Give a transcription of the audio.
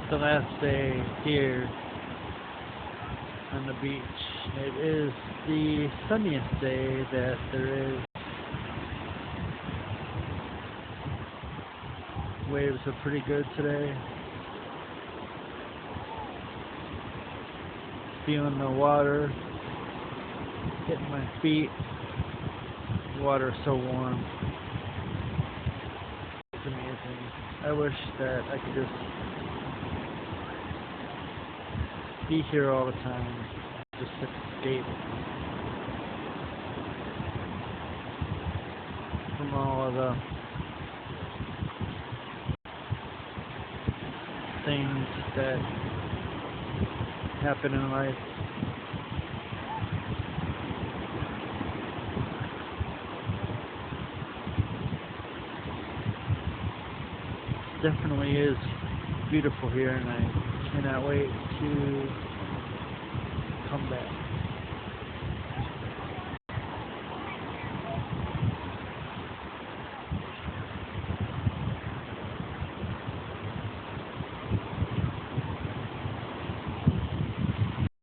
the last day here on the beach. It is the sunniest day that there is. Waves are pretty good today. Feeling the water hitting my feet. The water is so warm. It's amazing. I wish that I could just be here all the time. Just escape from all of the things that happen in life. Definitely is beautiful here, and I cannot wait to